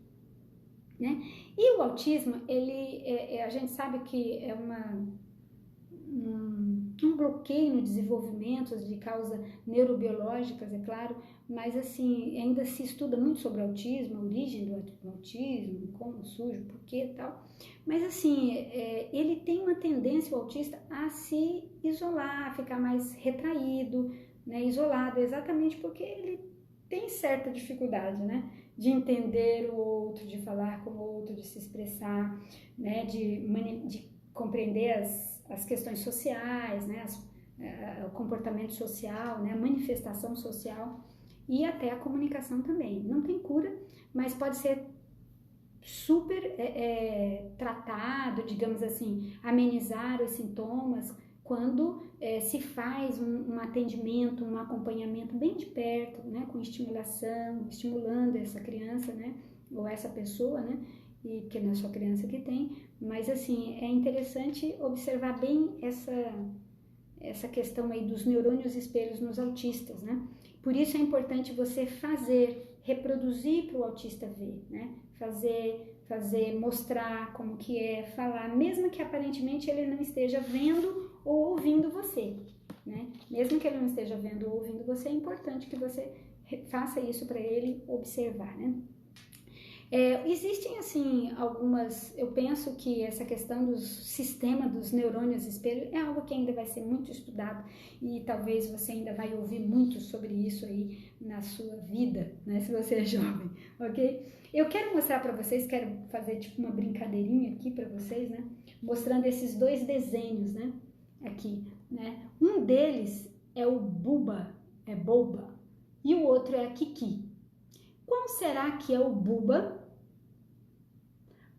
Né? E o autismo, a gente sabe que é um bloqueio no desenvolvimento de causas neurobiológicas, é claro, mas assim, ainda se estuda muito sobre o autismo, a origem do autismo, como surge, por quê e tal, mas assim, ele tem uma tendência, o autista, a se isolar, a ficar mais retraído, né, isolado, exatamente porque ele tem certa dificuldade, né, de entender o outro, de falar com o outro, de se expressar, né, de compreender as questões sociais, né, o comportamento social, né, a manifestação social e até a comunicação também. Não tem cura, mas pode ser super tratado, digamos assim, amenizar os sintomas quando se faz um atendimento, um acompanhamento bem de perto, né, com estimulação, estimulando essa criança, né, ou essa pessoa, né, e porque não é só criança que tem, mas assim, é interessante observar bem essa questão aí dos neurônios espelhos nos autistas, né, por isso é importante você reproduzir para o autista ver, né, mostrar como que é, falar, mesmo que aparentemente ele não esteja vendo ou ouvindo você, né? Mesmo que ele não esteja vendo ou ouvindo você, é importante que você faça isso para ele observar, né? Existem, assim, eu penso que essa questão do sistema dos neurônios espelho é algo que ainda vai ser muito estudado e talvez você ainda vai ouvir muito sobre isso aí na sua vida, né, se você é jovem, ok? Eu quero mostrar para vocês, quero fazer tipo uma brincadeirinha aqui para vocês, né, mostrando esses dois desenhos, né, aqui, né, um deles é o Buba, é Boba, e o outro é a Kiki. Qual será que é o Buba?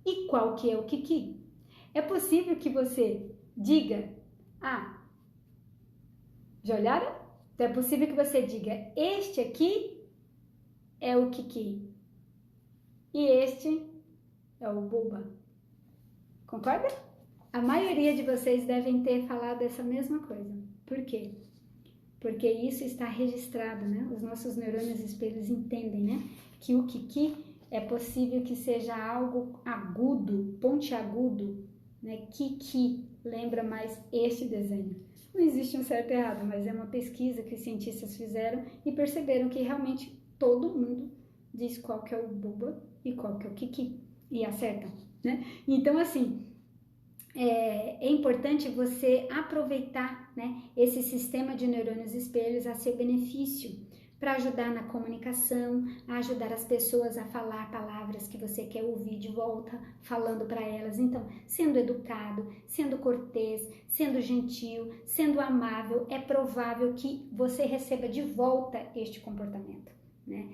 E qual que é o Kiki? É possível que você diga, já olharam? Então é possível que você diga, este aqui é o Kiki e este é o Buba. Concorda? A maioria de vocês devem ter falado essa mesma coisa. Por quê? Porque isso está registrado, né? Os nossos neurônios espelhos entendem, né? Que o Kiki é possível que seja algo agudo, pontiagudo, né? Kiki lembra mais este desenho. Não existe um certo e errado, mas é uma pesquisa que os cientistas fizeram e perceberam que realmente todo mundo diz qual que é o Buba e qual que é o Kiki e acertam, né? Então, assim, é importante você aproveitar, né, esse sistema de neurônios espelhos a seu benefício, para ajudar na comunicação, a ajudar as pessoas a falar palavras que você quer ouvir de volta, falando para elas. Então, sendo educado, sendo cortês, sendo gentil, sendo amável, é provável que você receba de volta este comportamento, né?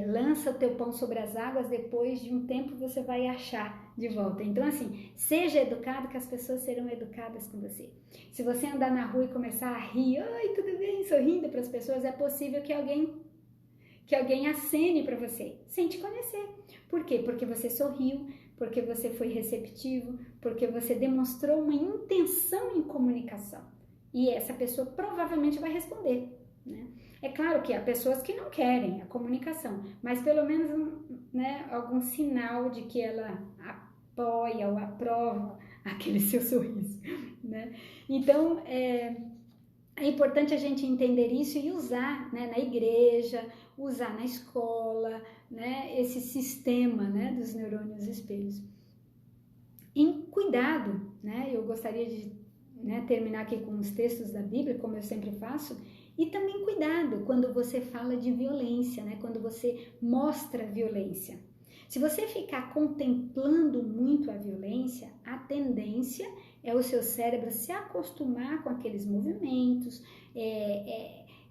Lança o teu pão sobre as águas, depois de um tempo você vai achar de volta. Então, assim, seja educado que as pessoas serão educadas com você. Se você andar na rua e começar a rir, oi, tudo bem, sorrindo para as pessoas, é possível que alguém acene para você, sem te conhecer. Por quê? Porque você sorriu, porque você foi receptivo, porque você demonstrou uma intenção em comunicação. E essa pessoa provavelmente vai responder, né? É claro que há pessoas que não querem a comunicação, mas pelo menos, né, algum sinal de que ela apoia ou aprova aquele seu sorriso, né? Então, é importante a gente entender isso e usar, né, na igreja, usar na escola, né, esse sistema, né, dos neurônios espelhos. Em cuidado, né, eu gostaria de, né, terminar aqui com os textos da Bíblia, como eu sempre faço, e também cuidado quando você fala de violência, né, quando você mostra violência. Se você ficar contemplando muito a violência, a tendência é o seu cérebro se acostumar com aqueles movimentos,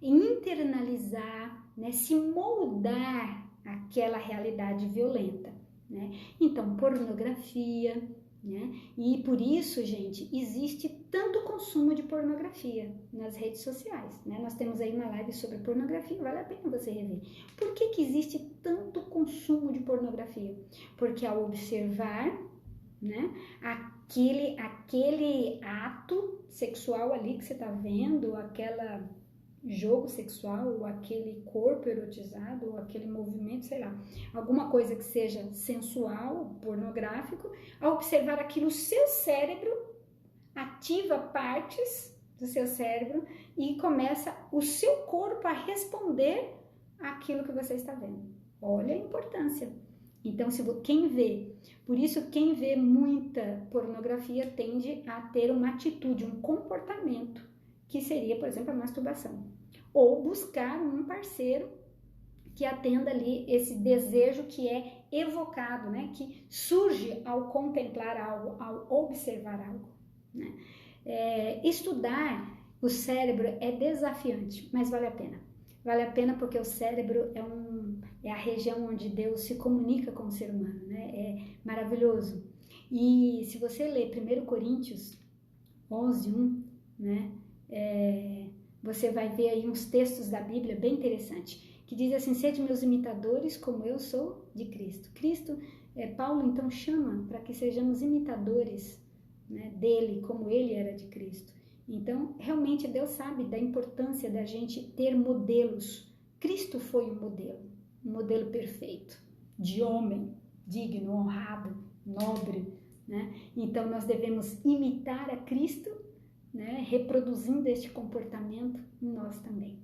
internalizar, né, se moldar aquela realidade violenta, né? Então, pornografia, né? E por isso, gente, existe tanto consumo de pornografia nas redes sociais, né? Nós temos aí uma live sobre pornografia, vale a pena você rever. Por que existe tanto consumo de pornografia? Porque ao observar, né, aquele ato sexual ali que você está vendo, aquele jogo sexual, ou aquele corpo erotizado, ou aquele movimento, sei lá, alguma coisa que seja sensual, pornográfico, ao observar aquilo, o seu cérebro ativa partes do seu cérebro e começa o seu corpo a responder àquilo que você está vendo. Olha a importância. Então, quem vê, por isso quem vê muita pornografia tende a ter uma atitude, um comportamento, que seria, por exemplo, a masturbação. Ou buscar um parceiro que atenda ali esse desejo que é evocado, né? Que surge ao contemplar algo, ao observar algo, né? Estudar o cérebro é desafiante, mas vale a pena. Vale a pena porque o cérebro é a região onde Deus se comunica com o ser humano, né? É maravilhoso. E se você ler 1 Coríntios 11:1, né? Você vai ver aí uns textos da Bíblia bem interessantes, que diz assim: sede meus imitadores como eu sou de Cristo. Paulo então chama para que sejamos imitadores, né, dele, como ele era de Cristo. Então, realmente Deus sabe da importância da gente ter modelos. Cristo foi um modelo perfeito, de homem, digno, honrado, nobre, né? Então, nós devemos imitar a Cristo, né, reproduzindo este comportamento em nós também.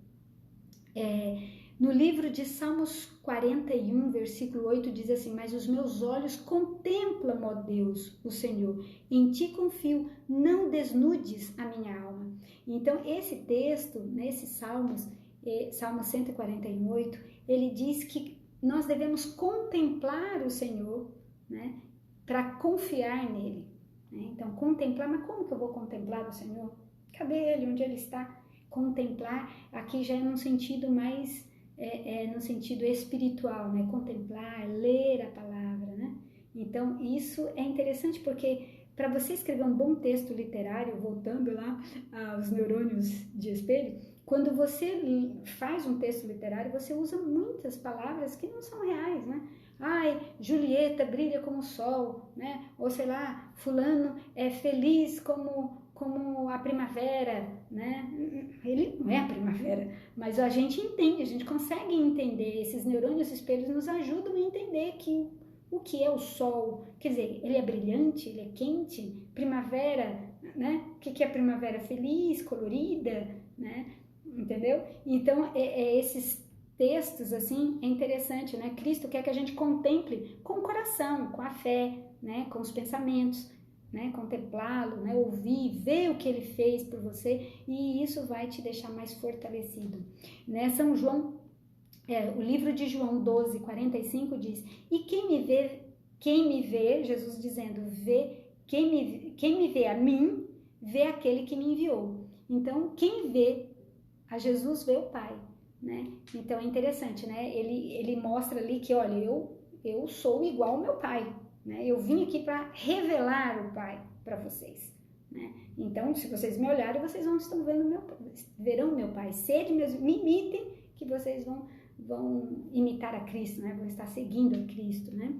No livro de Salmos 41, versículo 8, diz assim: mas os meus olhos contemplam, ó Deus, o Senhor, em ti confio, não desnudes a minha alma. Então, esse texto, nesse Salmos 141:8, ele diz que nós devemos contemplar o Senhor, né, para confiar nele. Então, contemplar, mas como que eu vou contemplar o Senhor? Cadê ele? Onde ele está? Contemplar, aqui já é num sentido mais, no sentido espiritual, né? Contemplar, ler a palavra, né? Então, isso é interessante porque para você escrever um bom texto literário, voltando lá aos neurônios de espelho, quando você faz um texto literário, você usa muitas palavras que não são reais, né? Ai, Julieta brilha como o sol, né? Ou sei lá, fulano é feliz como a primavera, né? Ele não é a primavera, mas a gente entende, a gente consegue entender. Esses neurônios espelhos nos ajudam a entender que o que é o sol, quer dizer, ele é brilhante, ele é quente, primavera, né? O que é primavera? Feliz, colorida, né? Entendeu? Então, esses textos, assim, é interessante, né? Cristo quer que a gente contemple com o coração, com a fé, né? Com os pensamentos, né? Contemplá-lo, né? Ouvir, ver o que ele fez por você, e isso vai te deixar mais fortalecido, né? São João, o livro de João 12:45 diz: e quem me vê, Jesus dizendo, quem me vê a mim, vê aquele que me enviou. Então, quem vê a Jesus vê o Pai, né? Então é interessante, né? Ele mostra ali que, olha, eu sou igual ao meu Pai, né? Eu vim aqui para revelar o Pai para vocês, né? Então, se vocês me olharem, vocês verão meu Pai. Sede meus, me imitem, que vocês vão imitar a Cristo, né? Vão estar seguindo a Cristo, né?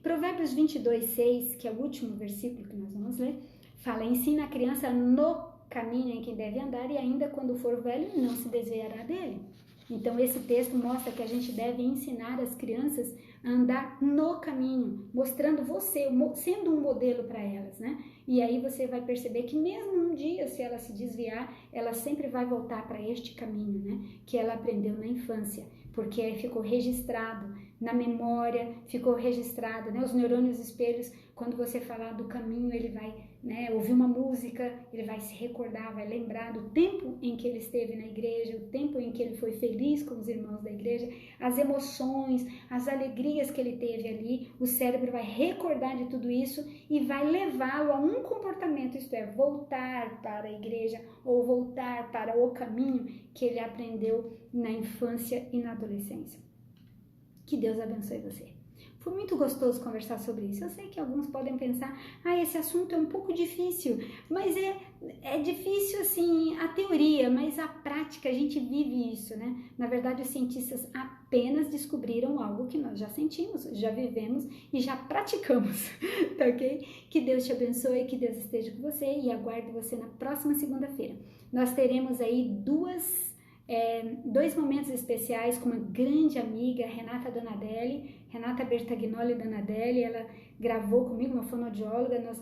Provérbios 22:6, que é o último versículo que nós vamos ler, fala: ensina a criança no caminho em que deve andar e ainda quando for velho não se desviará dele. Então esse texto mostra que a gente deve ensinar as crianças a andar no caminho, mostrando você, sendo um modelo para elas, né? E aí você vai perceber que mesmo um dia, se ela se desviar, ela sempre vai voltar para este caminho, né? Que ela aprendeu na infância, porque ficou registrado na memória, ficou registrado, né? Os neurônios espelhos, quando você falar do caminho, ele vai, né, ouvir uma música, ele vai se recordar, vai lembrar do tempo em que ele esteve na igreja, o tempo em que ele foi feliz com os irmãos da igreja, as emoções, as alegrias que ele teve ali. O cérebro vai recordar de tudo isso e vai levá-lo a um comportamento, isto é, voltar para a igreja ou voltar para o caminho que ele aprendeu na infância e na adolescência. Que Deus abençoe você. Foi muito gostoso conversar sobre isso. Eu sei que alguns podem pensar, esse assunto é um pouco difícil, mas é difícil assim a teoria, mas a prática, a gente vive isso, né? Na verdade, os cientistas apenas descobriram algo que nós já sentimos, já vivemos e já praticamos, tá ok? Que Deus te abençoe, que Deus esteja com você e aguardo você na próxima segunda-feira. Nós teremos aí dois momentos especiais com uma grande amiga, Renata Bertagnoli Donadelli. Ela gravou comigo, uma fonoaudióloga. Nós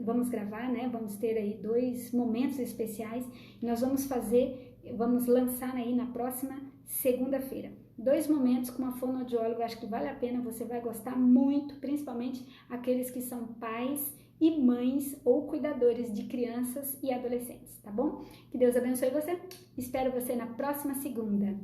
vamos gravar, né? Vamos ter aí 2 momentos especiais. Nós vamos lançar aí na próxima segunda-feira. 2 momentos com uma fonoaudióloga, acho que vale a pena, você vai gostar muito, principalmente aqueles que são pais e mães ou cuidadores de crianças e adolescentes, tá bom? Que Deus abençoe você. Espero você na próxima segunda.